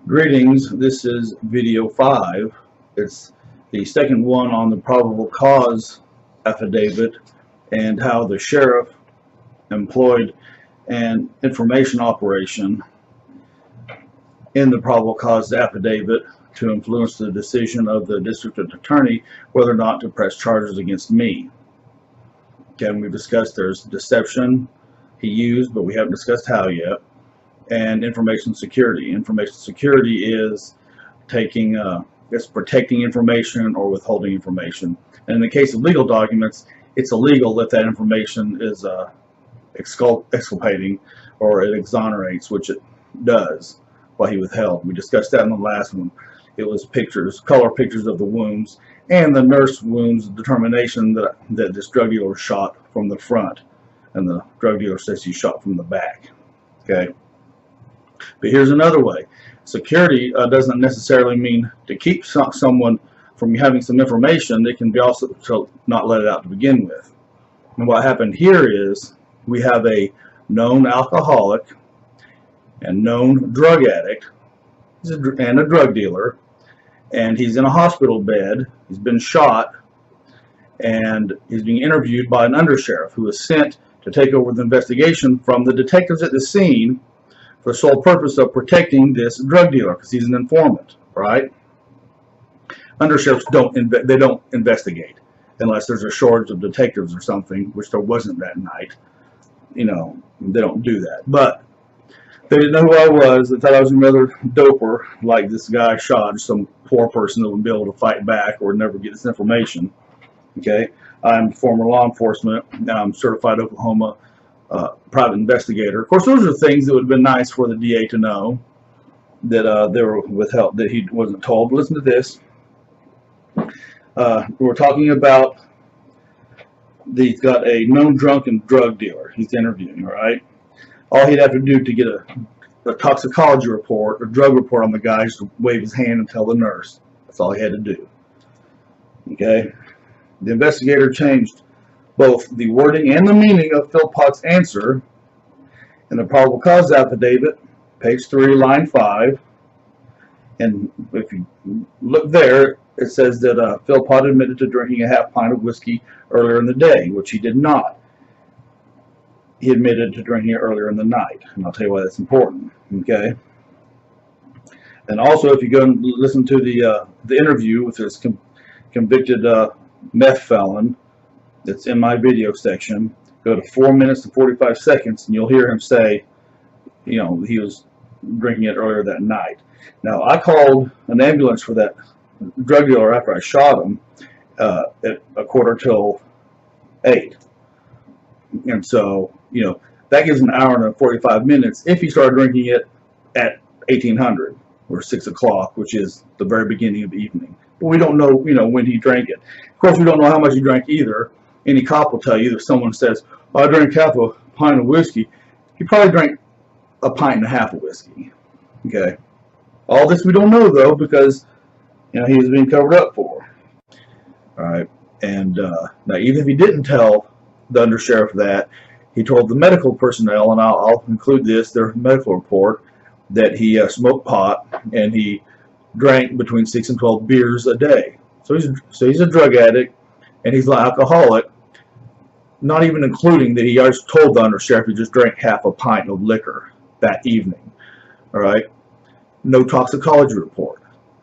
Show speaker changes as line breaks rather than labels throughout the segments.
Greetings, this is video 5. It's the second one on the probable cause affidavit and how the sheriff employed an information operation in the probable cause affidavit to influence the decision of the district attorney whether or not to press charges against me. Again, we've discussed there's deception he used, but we haven't discussed how yet. And information security. Information security is taking, it's protecting information or withholding information. And in the case of legal documents, it's illegal if that information is exculpating or it exonerates, which it does while he withheld. We discussed that in the last one. It was pictures, color pictures of the wounds and the nurse wounds determination that this drug dealer shot from the front, and the drug dealer says he shot from the back. Okay. But here's another way. Security doesn't necessarily mean to keep someone from having some information. It can be also to not let it out to begin with. And what happened here is we have a known alcoholic and known drug addict and a drug dealer, and he's in a hospital bed. He's been shot, and he's being interviewed by an undersheriff who was sent to take over the investigation from the detectives at the scene for the sole purpose of protecting this drug dealer because he's an informant, right? Undersheriffs don't investigate unless there's a shortage of detectives or something, which there wasn't that night. You know, they don't do that. But they didn't know who I was. They thought I was another doper like this guy shot, some poor person that would be able to fight back or never get this information. Okay, I'm former law enforcement. Now I'm certified Oklahoma private investigator. Of course, those are things that would have been nice for the DA to know, that they were withheld, that he wasn't told. But listen to this. We're talking about he's got a known drunken drug dealer he's interviewing, right? All he'd have to do to get a toxicology report or drug report on the guy is to wave his hand and tell the nurse. That's all he had to do. Okay? The investigator changed both the wording and the meaning of Philpott's answer in the probable cause affidavit, page 3, line 5. And if you look there, it says that Philpott admitted to drinking a half pint of whiskey earlier in the day, which he did not. He admitted to drinking it earlier in the night, and I'll tell you why that's important. Okay. And also, if you go and listen to the interview with this convicted meth felon, that's in my video section, go to 4 minutes and 45 seconds, and you'll hear him say, you know, he was drinking it earlier that night. Now, I called an ambulance for that drug dealer after I shot him at 7:45. And so, you know, that gives an hour and 45 minutes if he started drinking it at 1800 or 6 o'clock, which is the very beginning of the evening. But we don't know, you know, when he drank it. Of course, we don't know how much he drank either. Any cop will tell you if someone says, oh, I drank half a pint of whiskey, he probably drank a pint and a half of whiskey. Okay. All this we don't know, though, because, you know, he was being covered up for. All right. And now, even if he didn't tell the undersheriff that, he told the medical personnel, and I'll include this, their medical report, that he smoked pot and he drank between 6 and 12 beers a day. So he's a drug addict and he's an alcoholic, not even including that he always told the undersheriff he just drank half a pint of liquor that evening. All right. No toxicology report.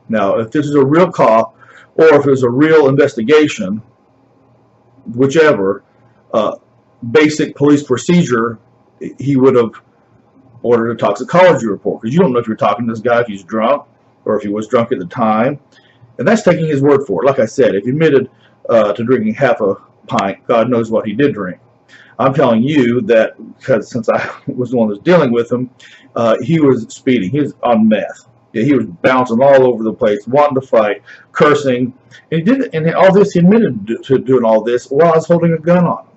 Now, if this is a real cop or if it's a real investigation, whichever, basic police procedure, he would have ordered a toxicology report, because you don't know if you're talking to this guy if he's drunk or if he was drunk at the time, and that's taking his word for it. Like I said, if he admitted to drinking half a pint, God knows what he did drink. I'm telling you that because since I was the one that was dealing with him, he was speeding. He was on meth. Yeah, he was bouncing all over the place, wanting to fight, cursing, and he did. And all this, he admitted to doing all this while I was holding a gun on him.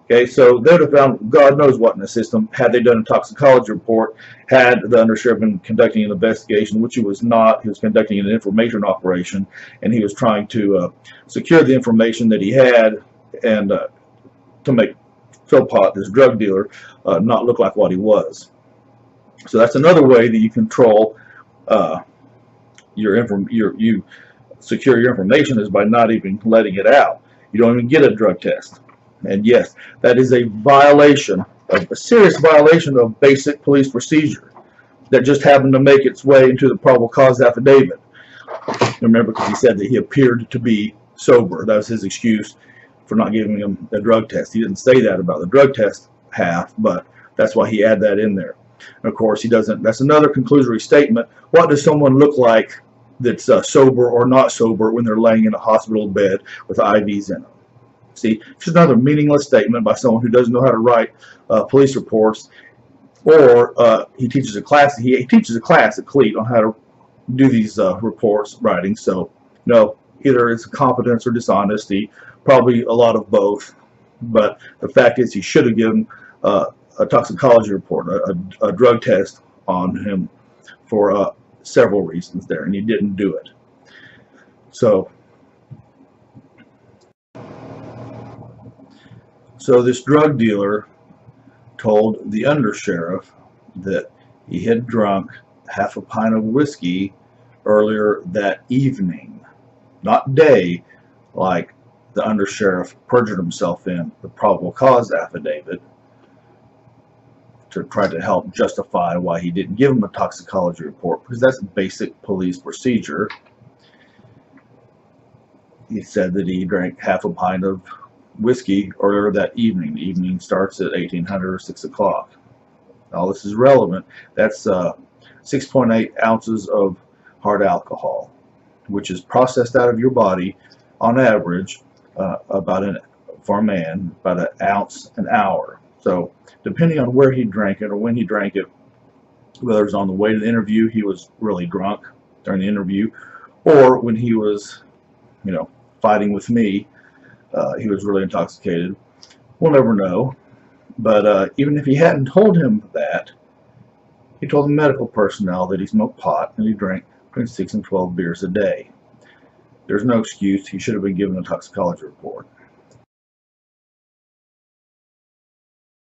Okay, so they would have found God knows what in the system had they done a toxicology report, had the undersheriff been conducting an investigation, which he was not. He was conducting an information operation, and he was trying to secure the information that he had and to make Philpott, this drug dealer, not look like what he was. So that's another way that you control you secure your information, is by not even letting it out. You don't even get a drug test. And yes, that is a violation, a serious violation of basic police procedure that just happened to make its way into the probable cause affidavit. Remember, because he said that he appeared to be sober. That was his excuse for not giving him a drug test. He didn't say that about the drug test half, but that's why he added that in there. And of course, he doesn't. That's another conclusory statement. What does someone look like that's sober or not sober when they're laying in a hospital bed with IVs in them? See, it's another meaningless statement by someone who doesn't know how to write police reports, or he teaches a class. He teaches a class at CLEAT on how to do these reports writing. So, no, either it's incompetence or dishonesty, probably a lot of both. But the fact is, he should have given a toxicology report, a drug test on him for several reasons there, and he didn't do it. So this drug dealer told the undersheriff that he had drunk half a pint of whiskey earlier that evening, not day, like the undersheriff perjured himself in the probable cause affidavit to try to help justify why he didn't give him a toxicology report, because that's basic police procedure. He said that he drank half a pint of whiskey earlier that evening. The evening starts at 1800 or 6 o'clock. All this is relevant. That's 6.8 ounces of hard alcohol, which is processed out of your body on average for a man about an ounce an hour. So depending on where he drank it or when he drank it, whether it was on the way to the interview, he was really drunk during the interview, or when he was, fighting with me, he was really intoxicated. We'll never know. But even if he hadn't told him that, he told the medical personnel that he smoked pot and he drank between 6 and 12 beers a day. There's no excuse. He should have been given a toxicology report.